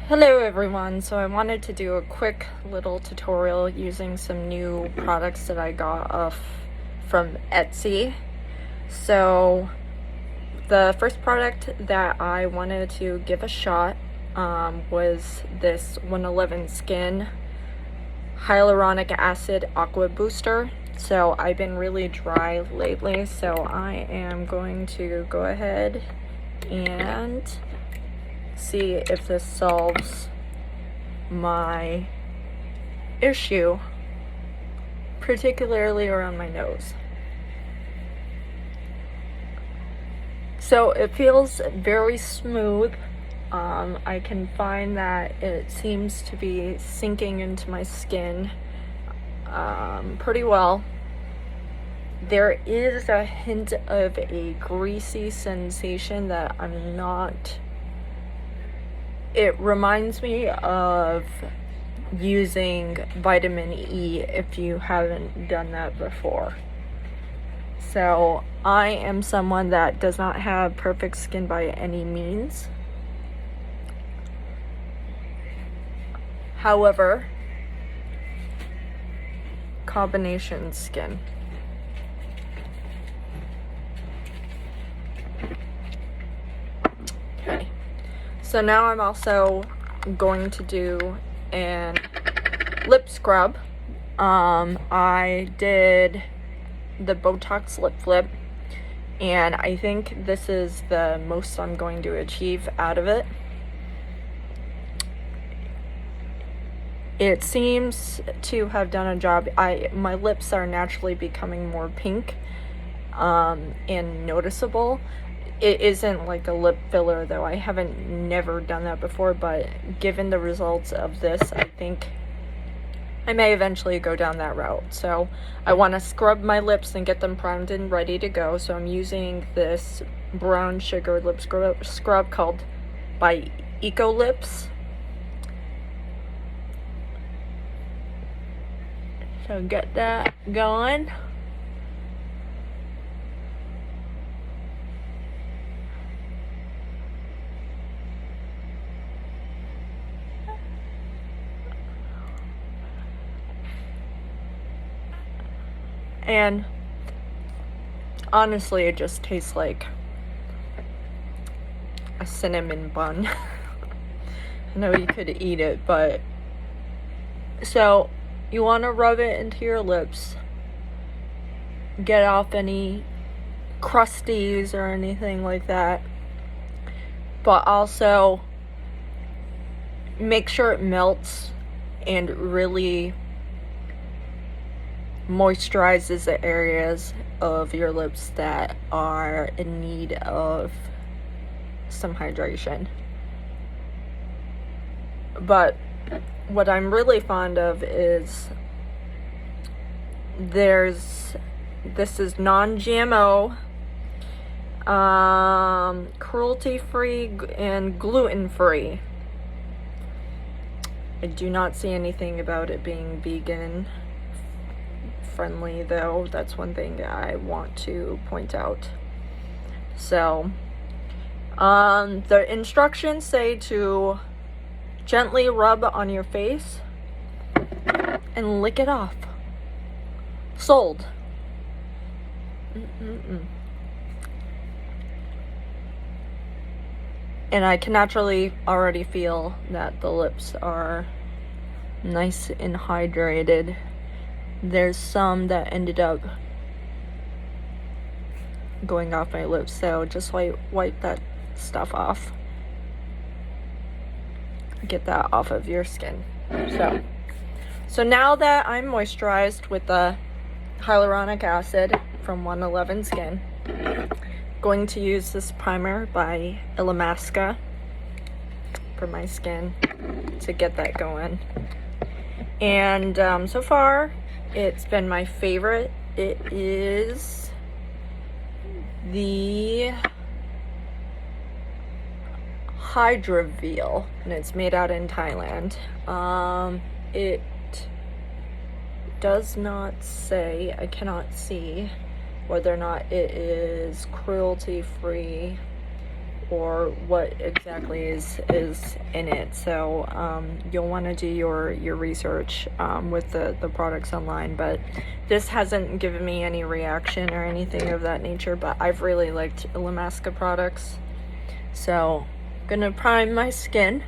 Hello everyone, so I wanted to do a quick little tutorial using some new products that I got from Etsy. So the first product that I wanted to give a shot was this 111 Skin Hyaluronic Acid Aqua Booster. So I've been really dry lately, so I am going to go ahead and see if this solves my issue, particularly around my nose. So it feels very smooth. I can find that it seems to be sinking into my skin pretty well. There is a hint of a greasy sensation that I'm not. It reminds me of using vitamin E if you haven't done that before. So I am someone that does not have perfect skin by any means. However, combination skin. Okay. So now I'm also going to do an lip scrub. I did the Botox lip flip, and I think this is the most I'm going to achieve out of it. It seems to have done a job. My lips are naturally becoming more pink and noticeable. It isn't like a lip filler, though. I haven't never done that before, but given the results of this, I think I may eventually go down that route. So I want to scrub my lips and get them primed and ready to go. So I'm using this brown sugar lip scrub called by Eco Lips. So get that going. And honestly, it just tastes like a cinnamon bun. I know you could eat it, but so you want to rub it into your lips, get off any crusties or anything like that, but also make sure it melts and really moisturizes the areas of your lips that are in need of some hydration. But what I'm really fond of is this is non-GMO, cruelty-free and gluten-free. I do not see anything about it being vegan friendly, though. That's one thing that I want to point out. So the instructions say to gently rub on your face and lick it off. Sold. And I can naturally already feel that the lips are nice and hydrated. There's some that ended up going off my lips, so just wipe that stuff off. Get that off of your skin. So now that I'm moisturized with the hyaluronic acid from 111 Skin, I'm going to use this primer by Illamasqua for my skin to get that going. And so far, it's been my favorite. It is the Hydraville, and it's made out in Thailand. It does not say, I cannot see whether or not it is cruelty free or what exactly is in it. So you'll want to do your research with the products online. But this hasn't given me any reaction or anything of that nature, but I've really liked Illamasqua products. So I'm gonna prime my skin,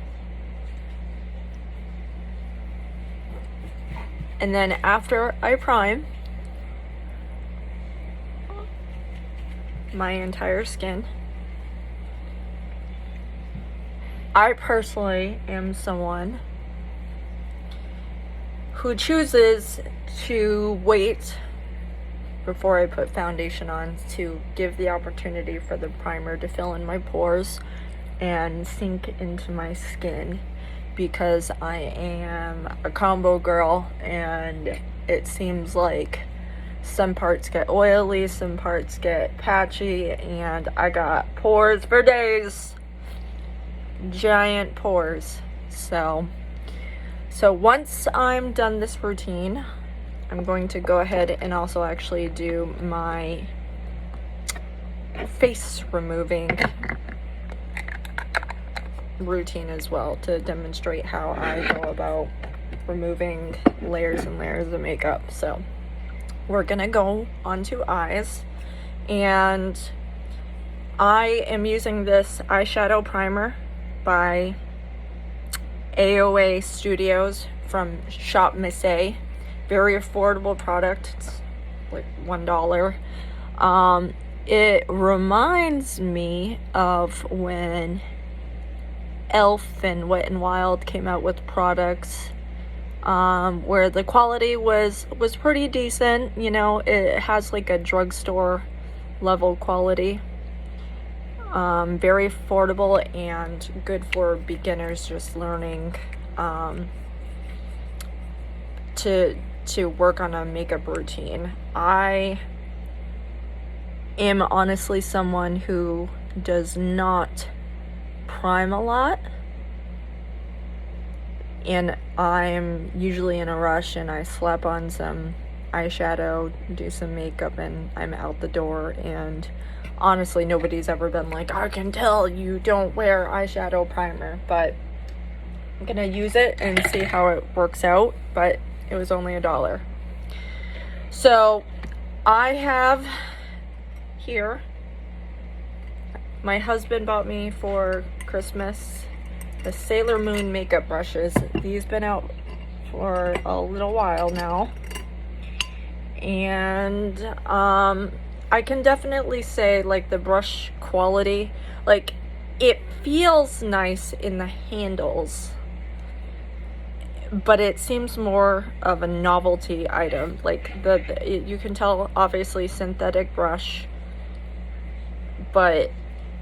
and then after I prime my entire skin, I personally am someone who chooses to wait before I put foundation on to give the opportunity for the primer to fill in my pores and sink into my skin, because I am a combo girl and it seems like some parts get oily, some parts get patchy, and I got pores for days. Giant pores. So once I'm done this routine, I'm going to go ahead and also actually do my face removing routine as well, to demonstrate how I go about removing layers and layers of makeup. So we're gonna go onto eyes, and I am using this eyeshadow primer by AOA Studios from Shop Miss A. Very affordable product. It's like $1. It reminds me of when Elf and Wet n Wild came out with products where the quality was pretty decent. You know, it has like a drugstore level quality. Very affordable and good for beginners just learning to work on a makeup routine. I am honestly someone who does not prime a lot, and I'm usually in a rush and I slap on some eyeshadow, do some makeup, and I'm out the door. And honestly, nobody's ever been like, I can tell you don't wear eyeshadow primer. But I'm gonna use it and see how it works out. But it was only $1. So I have here, my husband bought me for Christmas the Sailor Moon makeup brushes. These been out for a little while now, and I can definitely say, like, the brush quality, like, it feels nice in the handles, but it seems more of a novelty item. Like, you can tell, obviously, synthetic brush, but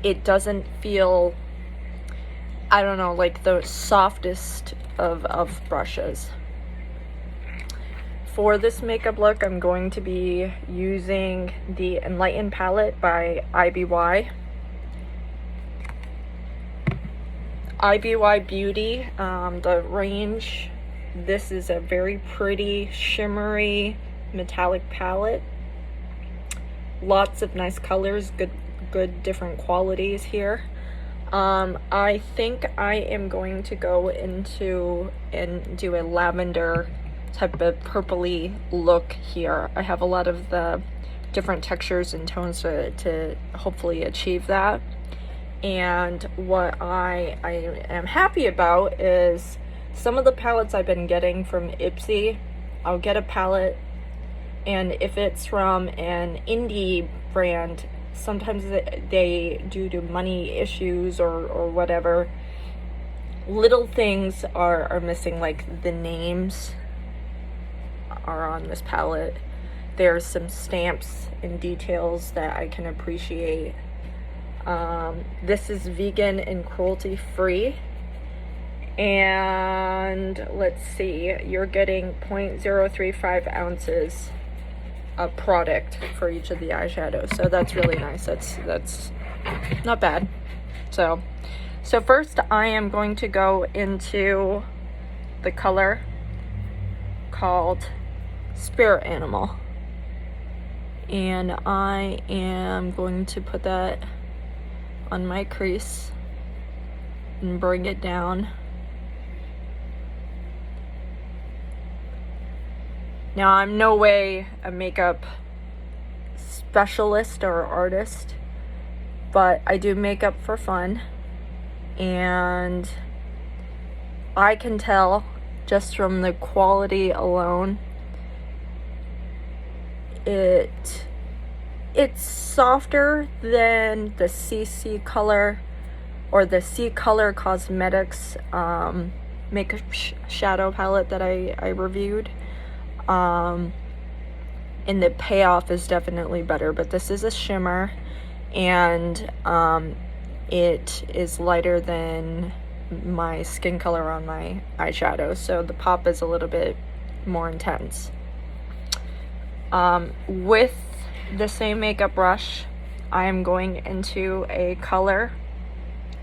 it doesn't feel, I don't know, like the softest of brushes. For this makeup look, I'm going to be using the Enlighten palette by IBY. IBY Beauty, the range. This is a very pretty, shimmery, metallic palette. Lots of nice colors, good different qualities here. I think I am going to go into and do a lavender type of purpley look here. I have a lot of the different textures and tones to hopefully achieve that. And what I am happy about is some of the palettes I've been getting from Ipsy. I'll get a palette, and if it's from an indie brand, sometimes they, due to money issues or whatever, little things are missing, like the names are on this palette. There's some stamps and details that I can appreciate. This is vegan and cruelty free, and let's see, you're getting 0.035 ounces of product for each of the eyeshadows, so that's really nice. That's not bad. So first I am going to go into the color called Spirit Animal, and I am going to put that on my crease and bring it down. Now, I'm no way a makeup specialist or artist, but I do makeup for fun, and I can tell just from the quality alone, it's softer than the CC Color or the C Color Cosmetics makeup shadow palette that I reviewed. And the payoff is definitely better, but this is a shimmer, and it is lighter than my skin color on my eyeshadow, so the pop is a little bit more intense. With the same makeup brush, I am going into a color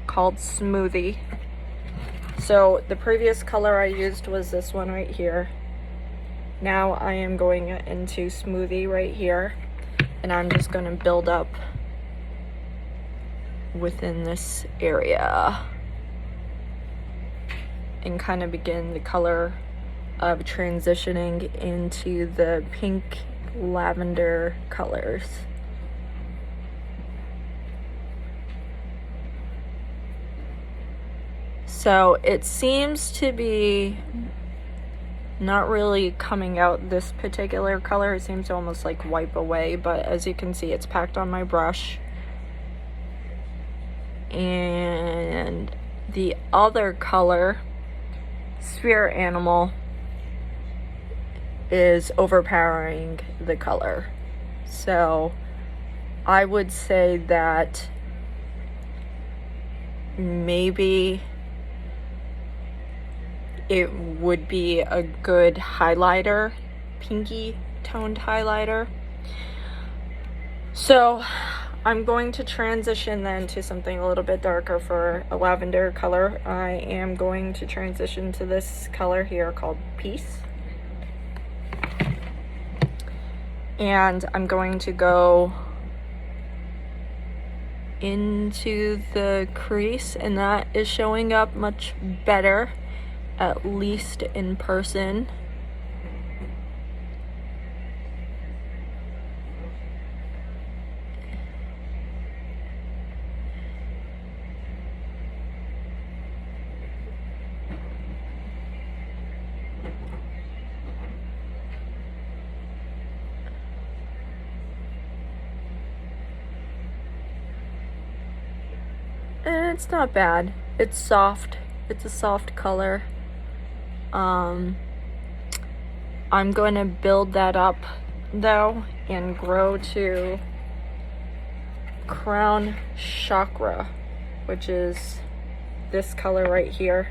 called Smoothie. So the previous color I used was this one right here. Now I am going into Smoothie right here, and I'm just going to build up within this area and kind of begin the color of transitioning into the pink lavender colors. So it seems to be not really coming out this particular color. It seems to almost like wipe away, but as you can see, it's packed on my brush. And the other color, Sphere Animal, is overpowering the color. So I would say that maybe it would be a good highlighter, pinky toned highlighter. So I'm going to transition then to something a little bit darker for a lavender color. I am going to transition to this color here called Peace. And I'm going to go into the crease, and that is showing up much better, at least in person. And it's not bad. It's soft. It's a soft color. I'm going to build that up though and grow to Crown Chakra, which is this color right here.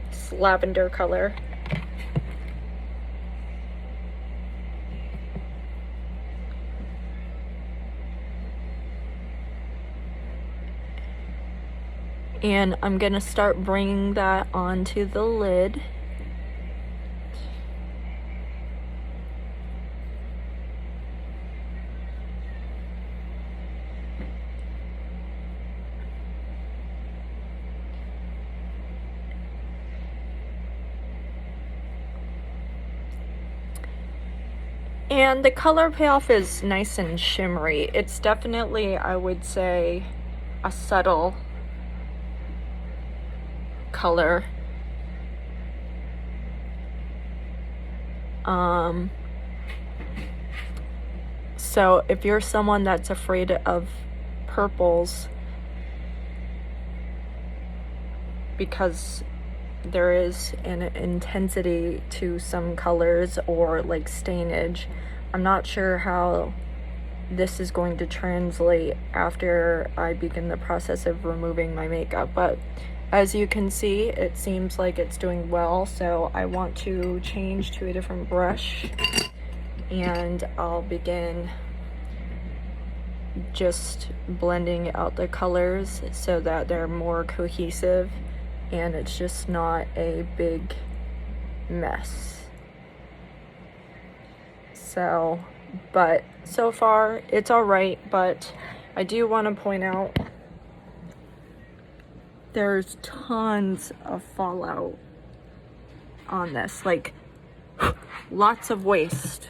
It's lavender color. And I'm gonna start bringing that onto the lid. And the color payoff is nice and shimmery. It's definitely, I would say, a subtle color. So if you're someone that's afraid of purples, because there is an intensity to some colors or like stainage, I'm not sure how this is going to translate after I begin the process of removing my makeup, but as you can see, it seems like it's doing well, so I want to change to a different brush, and I'll begin just blending out the colors so that they're more cohesive and it's just not a big mess. So, but so far it's all right, but I do want to point out there's tons of fallout on this, like lots of waste.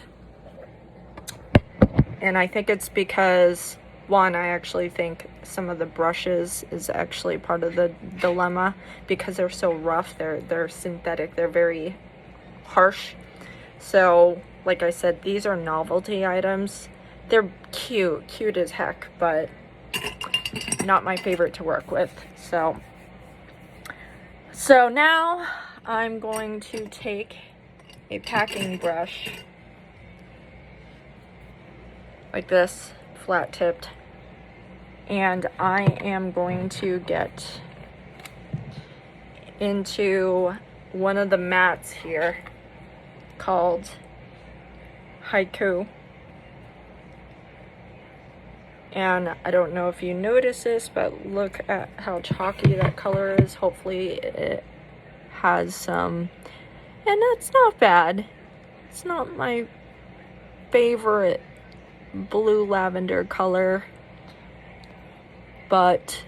And I think it's because, one, I actually think some of the brushes is actually part of the dilemma, because they're so rough, they're synthetic, they're very harsh. So, like I said, these are novelty items. They're cute as heck, but not my favorite to work with. So now I'm going to take a packing brush like this, flat tipped, and I am going to get into one of the mats here called Haiku. And I don't know if you notice this, but look at how chalky that color is. Hopefully it has some, and that's not bad. It's not my favorite blue lavender color, but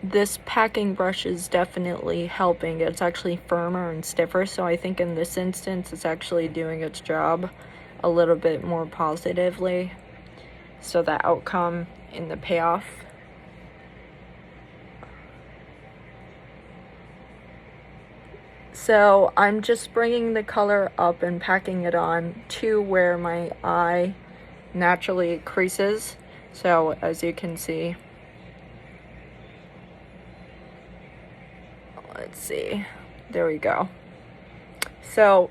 this packing brush is definitely helping. It's actually firmer and stiffer, so I think in this instance it's actually doing its job a little bit more positively. So the outcome in the payoff. So I'm just bringing the color up and packing it on to where my eye naturally creases. So as you can see, let's see, there we go. So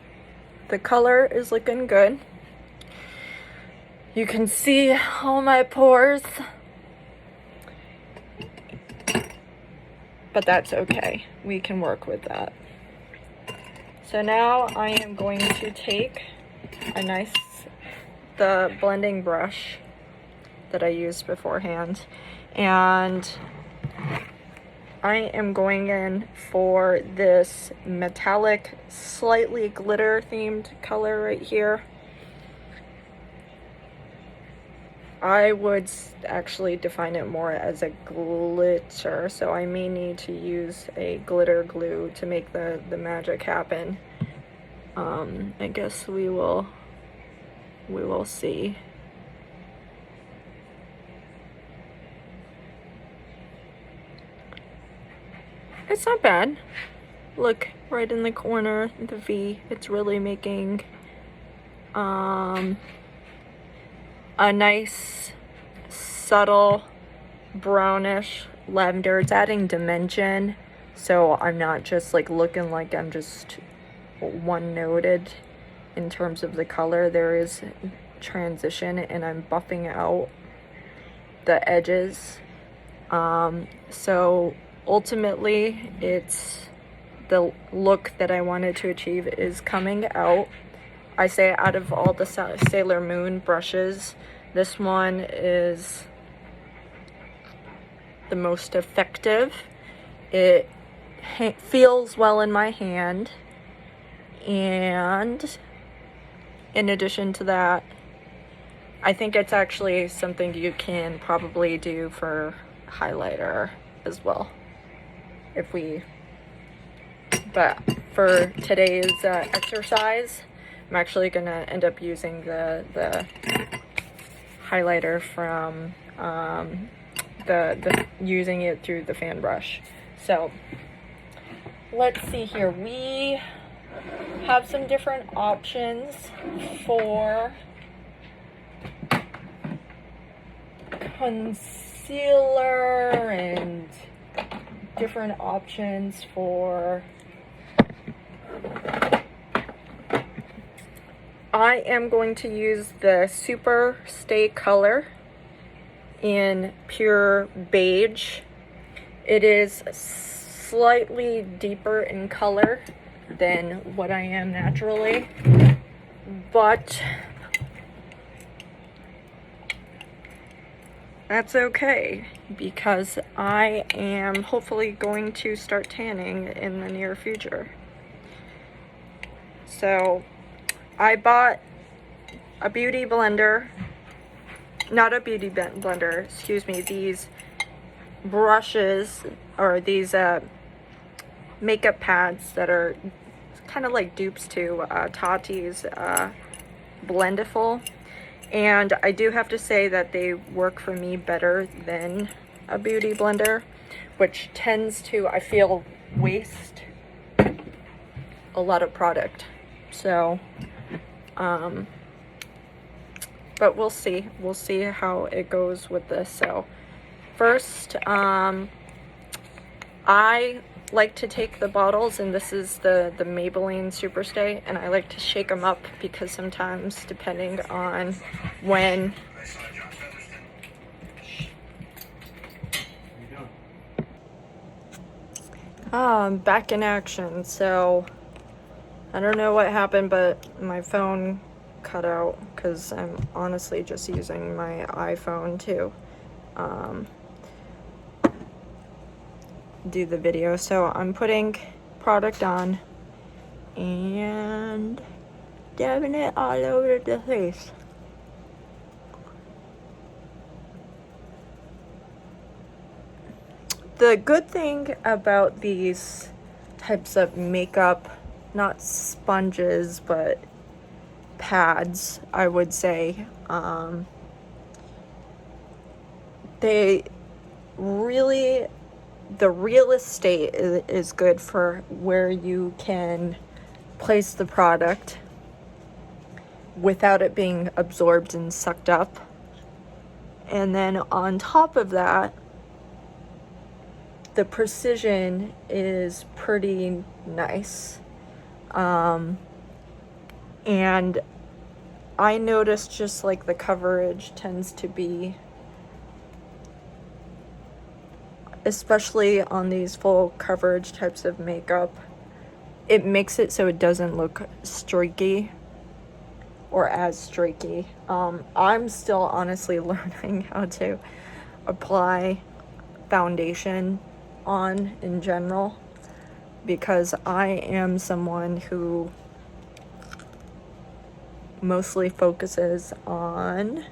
the color is looking good. You can see all my pores, but that's okay. We can work with that. So now I am going to take the blending brush that I used beforehand, and I am going in for this metallic, slightly glitter themed color right here. I would actually define it more as a glitter, so I may need to use a glitter glue to make the magic happen. I guess we will see. It's not bad. Look, right in the corner, the V, it's really making a nice subtle brownish lavender. It's adding dimension, so I'm not just like looking like I'm just one noted in terms of the color. There is transition, and I'm buffing out the edges. So ultimately it's the look that I wanted to achieve is coming out. I say out of all the Sailor Moon brushes, this one is the most effective. It feels well in my hand, and in addition to that, I think it's actually something you can probably do for highlighter as well. But for today's exercise, I'm actually gonna end up using the highlighter from using it through the fan brush. So let's see here. We have some different options for concealer and different options for. I am going to use the Super Stay Color in Pure Beige. It is slightly deeper in color than what I am naturally, but that's okay because I am hopefully going to start tanning in the near future. So I bought a beauty blender, not a beauty blender, excuse me, these brushes, or these makeup pads that are kind of like dupes to Tati's Blendiful, and I do have to say that they work for me better than a beauty blender, which tends to, I feel, waste a lot of product. So but we'll see how it goes with this. So first, I like to take the bottles, and this is the Maybelline Superstay, and I like to shake them up because sometimes, depending on when I'm back in action. So I don't know what happened, but my phone cut out because I'm honestly just using my iPhone to do the video. So I'm putting product on and dabbing it all over the face. The good thing about these types of makeup, not sponges, but pads, I would say, they really, the real estate is good for where you can place the product without it being absorbed and sucked up. And then on top of that, the precision is pretty nice. And I noticed just like the coverage tends to be, especially on these full coverage types of makeup, it makes it so it doesn't look streaky or as streaky. I'm still honestly learning how to apply foundation on in general, because I am someone who mostly focuses on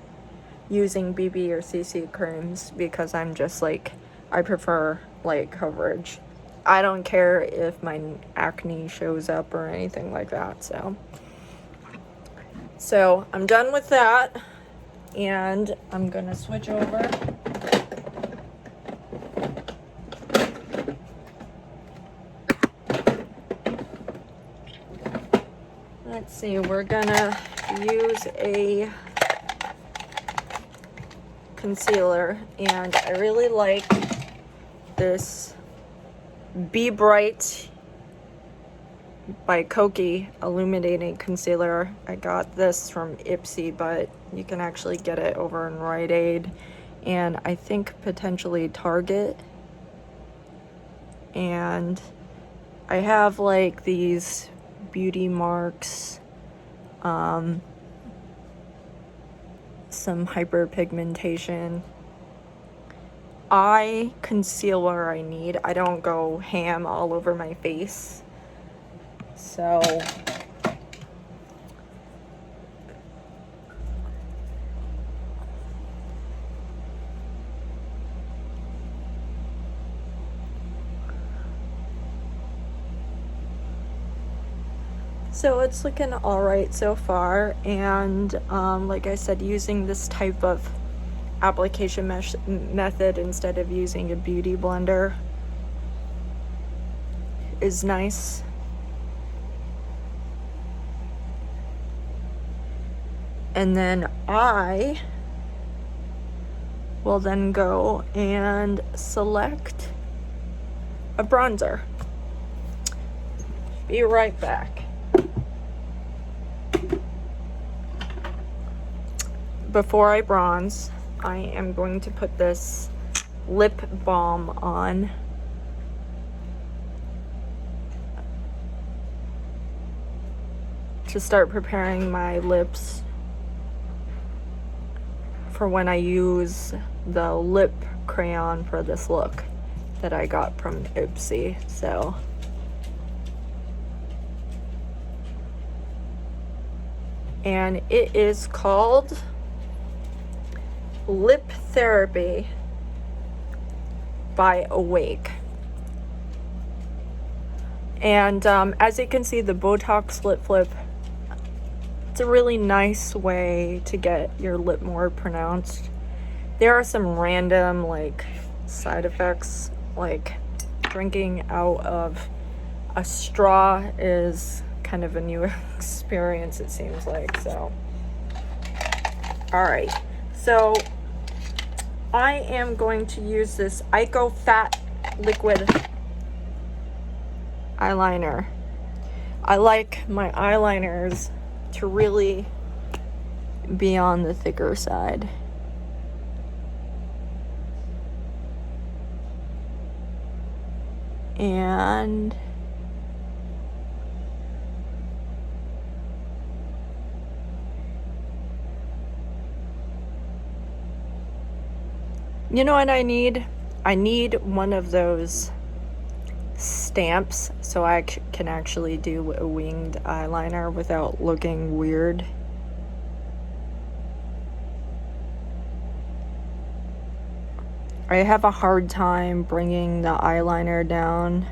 using BB or CC creams because I'm just like, I prefer light coverage. I don't care if my acne shows up or anything like that. So I'm done with that, and I'm gonna switch over. Let's see, we're gonna use a concealer, and I really like this Be Bright by Koki illuminating concealer. I got this from Ipsy, but you can actually get it over in Rite Aid and I think potentially Target. And I have like these beauty marks, some hyperpigmentation. I conceal where I need. I don't go ham all over my face. So it's looking alright so far, and like I said, using this type of application method instead of using a beauty blender is nice. And then I will then go and select a bronzer. Be right back. Before I bronze, I am going to put this lip balm on. To start preparing my lips for when I use the lip crayon for this look that I got from Ipsy. And it is called Lip Therapy. by Awake. And as you can see, the Botox lip flip, it's a really nice way to get your lip more pronounced. There are some random like side effects, like drinking out of a straw is kind of a new experience, it seems like. So all right, so I am going to use this Ico Fat Liquid eyeliner. I like my eyeliners to really be on the thicker side. And you know what I need? I need one of those stamps so I can actually do a winged eyeliner without looking weird. I have a hard time bringing the eyeliner down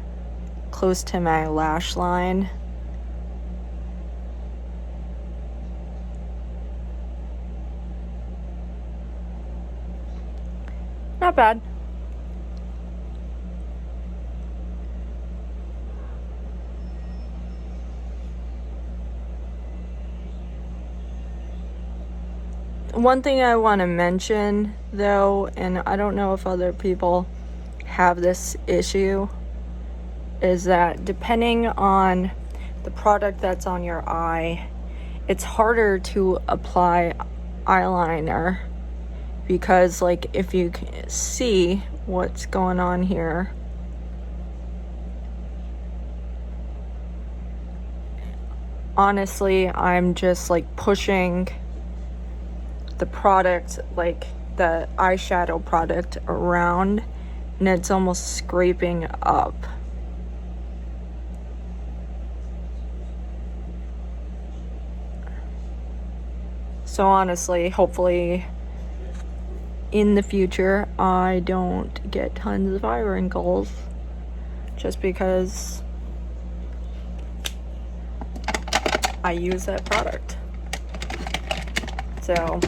close to my lash line. Not bad. One thing I want to mention though, and I don't know if other people have this issue, is that depending on the product that's on your eye, it's harder to apply eyeliner, because like if you can see what's going on here, honestly, I'm just like pushing the product, like the eyeshadow product, around, and it's almost scraping up. So honestly, hopefully in the future I don't get tons of eye wrinkles just because I use that product. So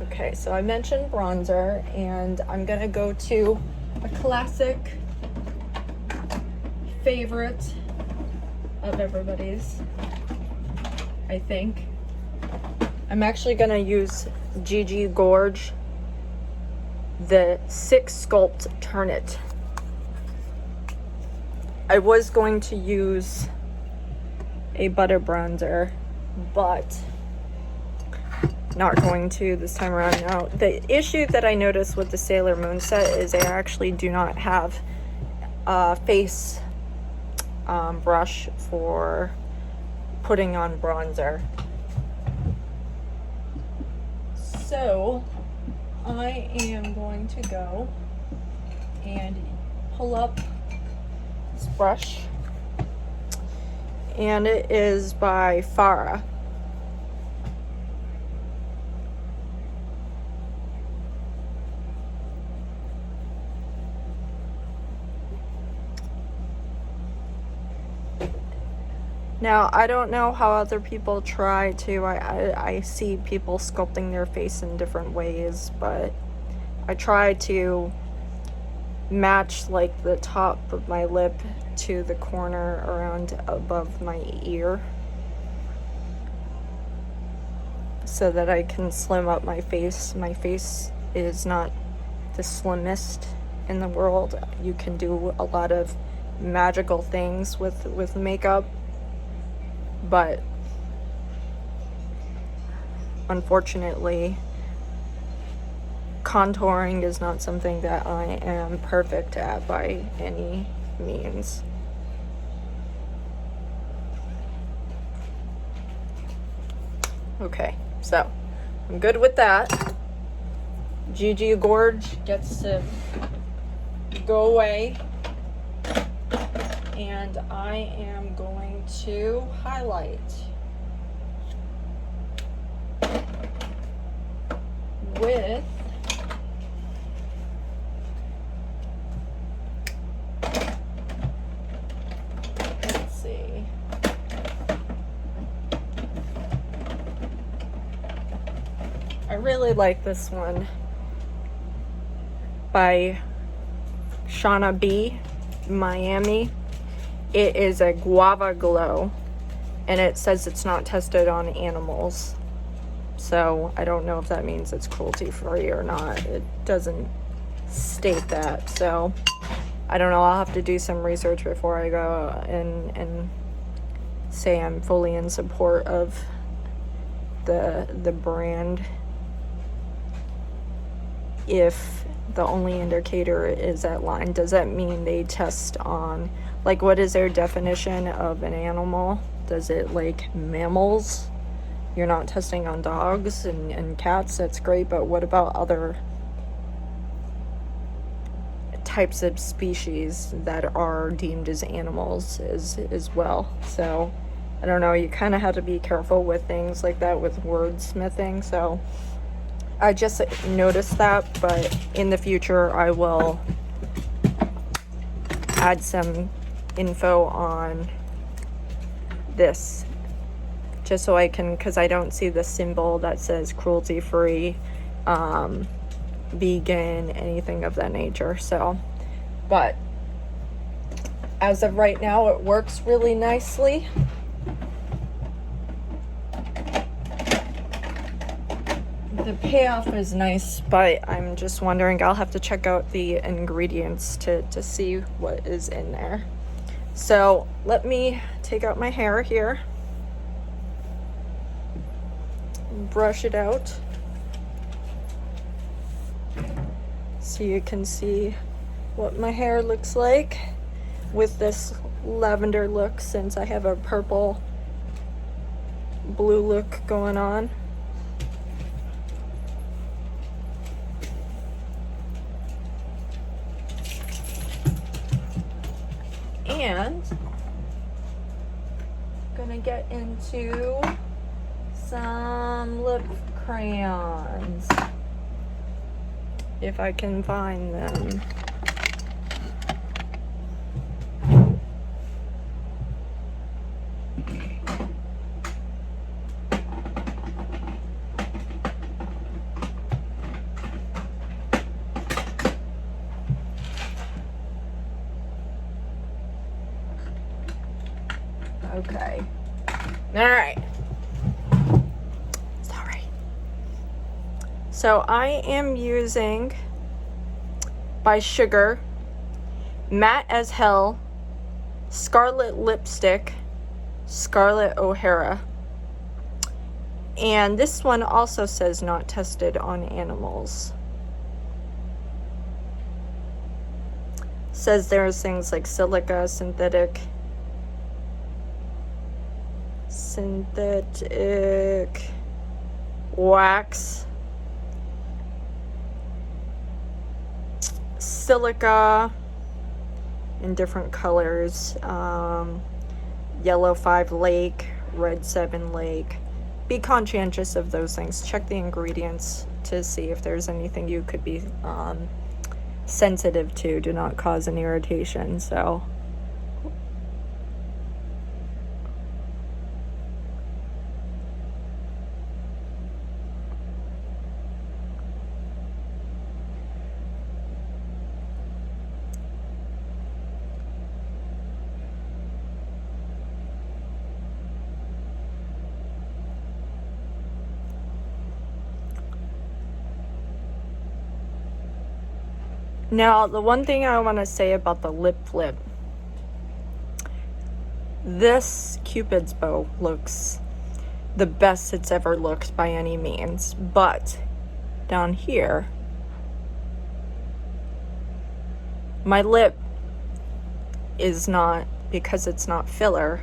okay, so I mentioned bronzer, and I'm gonna go to a classic favorite of everybody's, I think. I'm actually gonna use Gigi Gorge, the 6 Sculpt Turn It. I was going to use a butter bronzer, but not going to this time around. Now, the issue that I noticed with the Sailor Moon set is they actually do not have a face brush for putting on bronzer. So I am going to go and pull up this brush, and it is by Farah. Now, I don't know how other people try to, I see people sculpting their face in different ways, but I try to match like the top of my lip to the corner around above my ear, so that I can slim up my face. My face is not the slimmest in the world. You can do a lot of magical things with makeup, but unfortunately, contouring is not something that I am perfect at by any means. Okay, so I'm good with that. Gigi Gorge gets to go away, and I am going to highlight with see. I really like this one by Shauna B, Miami. It is a guava glow, and it says it's not tested on animals. So I don't know if that means it's cruelty free or not. It doesn't state that. So I don't know. I'll have to do some research before I go and say I'm fully in support of the brand. If the only indicator is that line, does that mean they test on, like, what is their definition of an animal? Does it like mammals? You're not testing on dogs and cats, that's great, but what about other types of species that are deemed as animals as well? So I don't know, you kind of have to be careful with things like that with wordsmithing. So I just noticed that, but in the future I will add some info on this, just so I can, because I don't see the symbol that says cruelty free, vegan, anything of that nature. So, but as of right now, it works really nicely. The payoff is nice, but I'm just wondering, I'll have to check out the ingredients to see what is in there. So let me take out my hair here, brush it out so you can see what my hair looks like with this lavender look, since I have a purple blue look going on. And gonna get into some lip crayons, if I can find them. Okay. All right. Sorry. So I am using by Sugar Matte as Hell Scarlet Lipstick, Scarlet O'Hara. And this one also says not tested on animals. Says there's things like silica, synthetic wax, silica in different colors, yellow 5 lake, red 7 lake. Be conscientious of those things. Check the ingredients to see if there's anything you could be sensitive to. Do not cause an irritation. So now, the one thing I want to say about the lip flip, this Cupid's bow looks the best it's ever looked by any means, but down here, my lip is not, because it's not filler,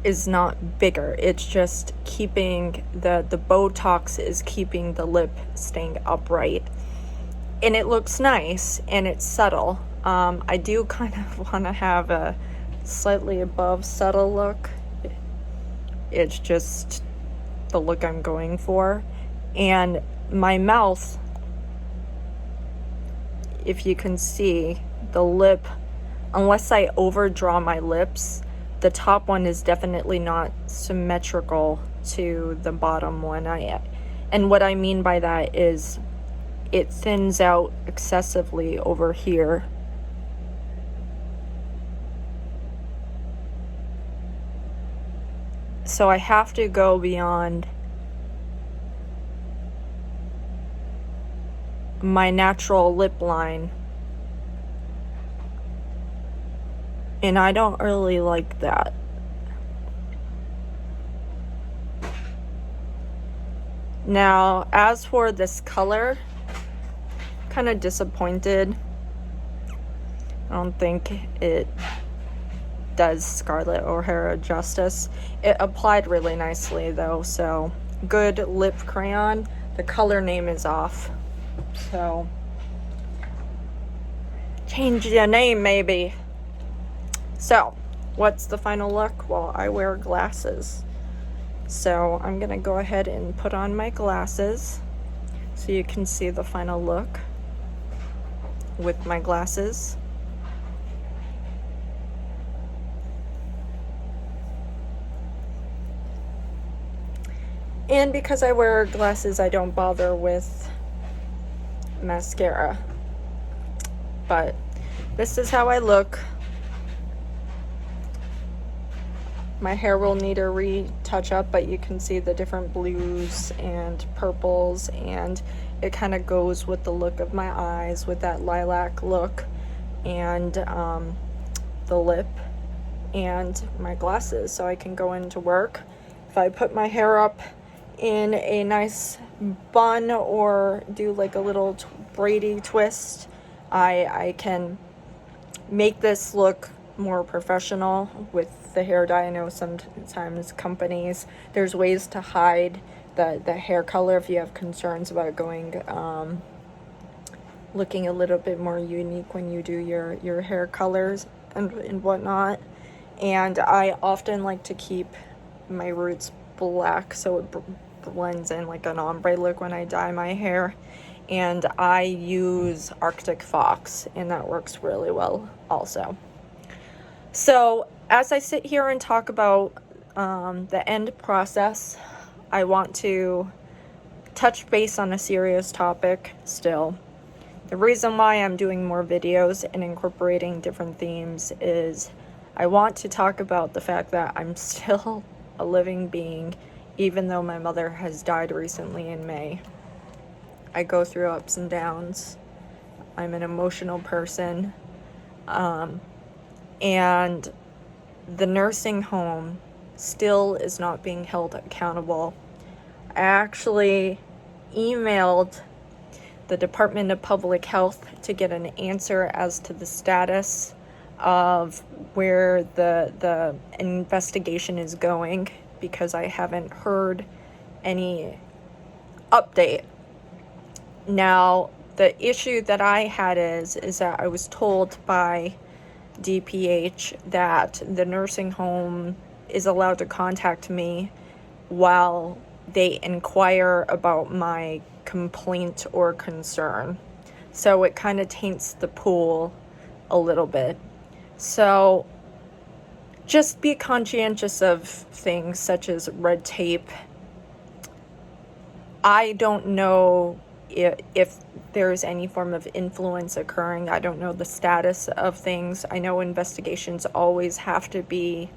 is not bigger. It's just keeping the Botox is keeping the lip staying upright. And it looks nice, and it's subtle. I do kind of want to have a slightly above subtle look. It's just the look I'm going for. And my mouth, if you can see, the lip, unless I overdraw my lips, the top one is definitely not symmetrical to the bottom one. And what I mean by that is it thins out excessively over here. So I have to go beyond my natural lip line. And I don't really like that. Now, as for this color, kind of disappointed. I don't think it does Scarlett O'Hara justice. It applied really nicely though, so good lip crayon. The color name is off, so change your name maybe. So, what's the final look? Well, I wear glasses. So, I'm going to go ahead and put on my glasses so you can see the final look with my glasses. And because I wear glasses, I don't bother with mascara. But this is how I look. My hair will need a retouch up, but you can see the different blues and purples, and it kind of goes with the look of my eyes with that lilac look, and the lip and my glasses, so I can go into work. If I put my hair up in a nice bun or do like a little braidy twist, I can make this look more professional with the hair dye. I know sometimes companies, there's ways to hide the hair color if you have concerns about going looking a little bit more unique when you do your hair colors and whatnot. And I often like to keep my roots black so it blends in like an ombre look when I dye my hair. And I use Arctic Fox, and that works really well also. So as I sit here and talk about the end process, I want to touch base on a serious topic still. The reason why I'm doing more videos and incorporating different themes is I want to talk about the fact that I'm still a living being, even though my mother has died recently in May. I go through ups and downs. I'm an emotional person. And the nursing home still is not being held accountable. I actually emailed the Department of Public Health to get an answer as to the status of where the investigation is going, because I haven't heard any update. Now, the issue that I had is that I was told by DPH that the nursing home is allowed to contact me while they inquire about my complaint or concern. So it kind of taints the pool a little bit. So just be conscientious of things such as red tape. I don't know if there's any form of influence occurring. I don't know the status of things. I know investigations always have to be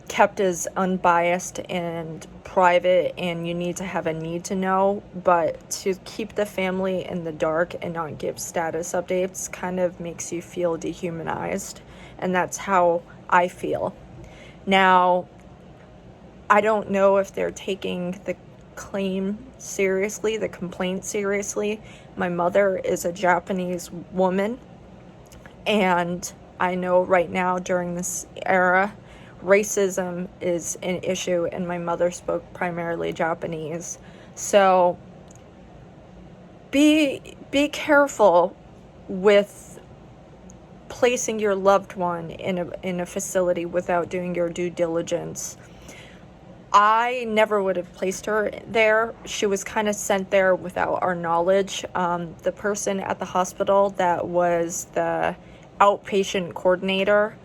kept as unbiased and private, and you need to have a need to know, but to keep the family in the dark and not give status updates kind of makes you feel dehumanized, and that's how I feel. Now, I don't know if they're taking the claim seriously, the complaint seriously. My mother is a Japanese woman, and I know right now during this era, racism is an issue, and my mother spoke primarily Japanese. So be careful with placing your loved one in a facility without doing your due diligence. I never would have placed her there. She was kind of sent there without our knowledge. The person at the hospital that was the outpatient coordinator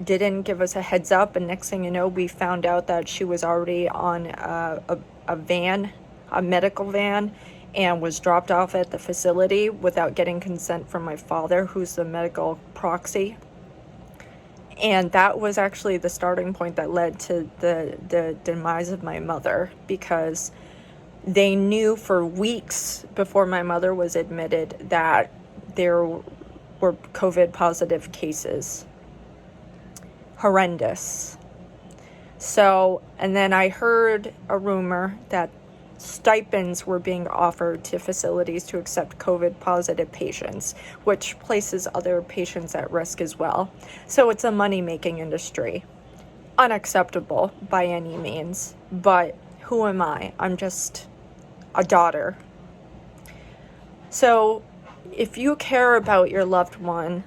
didn't give us a heads up, and next thing you know, we found out that she was already on a van, a medical van, and was dropped off at the facility without getting consent from my father, who's the medical proxy. And that was actually the starting point that led to the demise of my mother, because they knew for weeks before my mother was admitted that there were COVID positive cases. Horrendous. So, and then I heard a rumor that stipends were being offered to facilities to accept COVID positive patients, which places other patients at risk as well. So it's a money-making industry. Unacceptable by any means, but who am I? I'm just a daughter. So if you care about your loved one,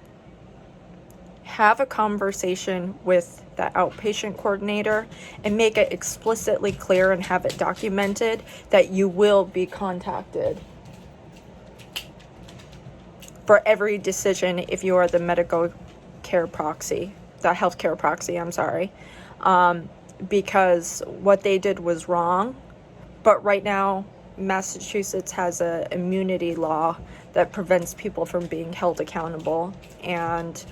have a conversation with the outpatient coordinator and make it explicitly clear and have it documented that you will be contacted for every decision if you are the medical care proxy, the healthcare proxy, I'm sorry. Because what they did was wrong, but right now Massachusetts has a immunity law that prevents people from being held accountable, and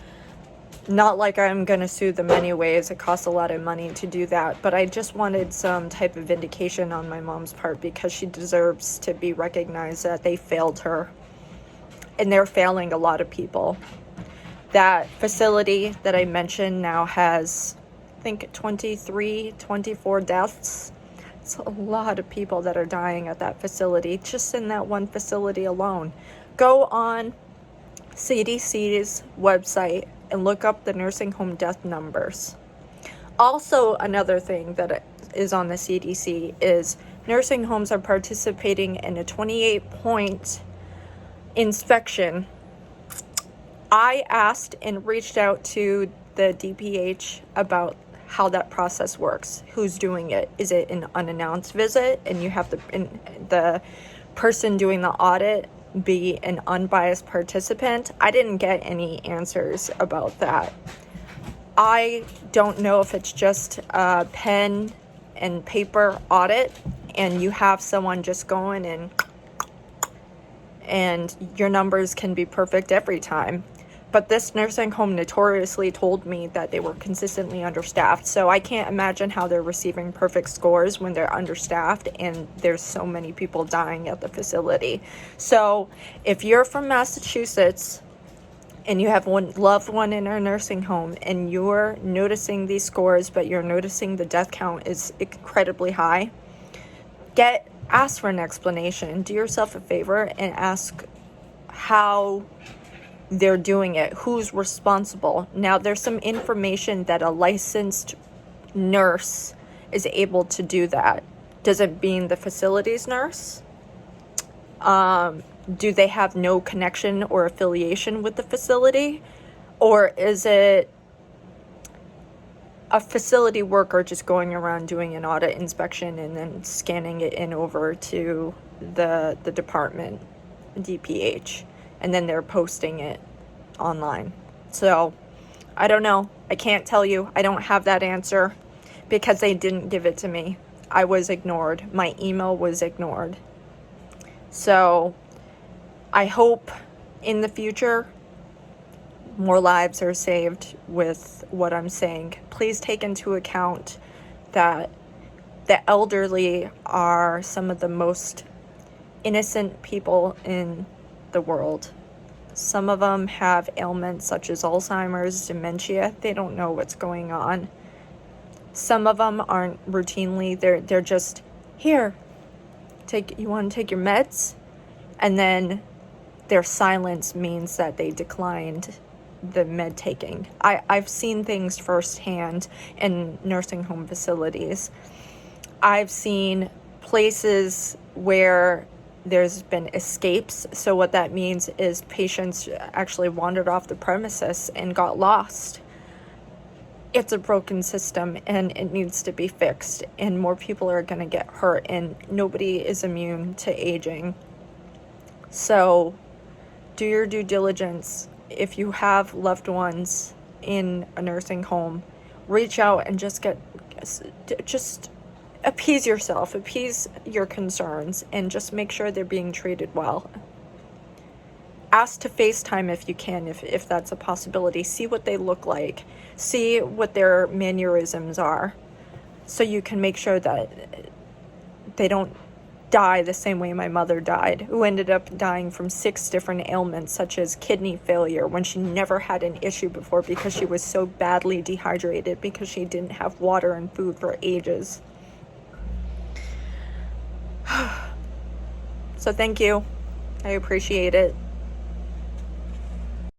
not like I'm going to sue them anyways. It costs a lot of money to do that. But I just wanted some type of vindication on my mom's part, because she deserves to be recognized that they failed her. And they're failing a lot of people. That facility that I mentioned now has, I think, 24 deaths. It's a lot of people that are dying at that facility, just in that one facility alone. Go on CDC's website and look up the nursing home death numbers. Also, another thing that is on the CDC is nursing homes are participating in a 28-point inspection. I asked and reached out to the DPH about how that process works. Who's doing it? Is it an unannounced visit and you have the person doing the audit be an unbiased participant? I didn't get any answers about that. I don't know if it's just a pen and paper audit and you have someone just going and your numbers can be perfect every time. But this nursing home notoriously told me that they were consistently understaffed. So I can't imagine how they're receiving perfect scores when they're understaffed and there's so many people dying at the facility. So if you're from Massachusetts and you have one loved one in a nursing home and you're noticing these scores, but you're noticing the death count is incredibly high, ask for an explanation. Do yourself a favor and ask how they're doing it, who's responsible. Now, there's some information that a licensed nurse is able to do that. Does it mean the facility's nurse? Do they have no connection or affiliation with the facility? Or is it a facility worker just going around doing an audit inspection and then scanning it in over to the department, DPH, and then they're posting it online? So I don't know. I can't tell you. I don't have that answer because they didn't give it to me. I was ignored. My email was ignored. So I hope in the future more lives are saved with what I'm saying. Please take into account that the elderly are some of the most innocent people in the world. Some of them have ailments such as Alzheimer's, dementia. They don't know what's going on. Some of them aren't routinely, they're just, here, you want to take your meds? And then their silence means that they declined the med taking. I've seen things firsthand in nursing home facilities. I've seen places where there's been escapes. So what that means is patients actually wandered off the premises and got lost. It's a broken system and it needs to be fixed, and more people are going to get hurt, and nobody is immune to aging. So do your due diligence. If you have loved ones in a nursing home, reach out and just appease yourself, appease your concerns, and just make sure they're being treated well. Ask to FaceTime if you can, if that's a possibility. See what they look like. See what their mannerisms are, so you can make sure that they don't die the same way my mother died, who ended up dying from 6 different ailments, such as kidney failure, when she never had an issue before because she was so badly dehydrated because she didn't have water and food for ages. So thank you. I appreciate it.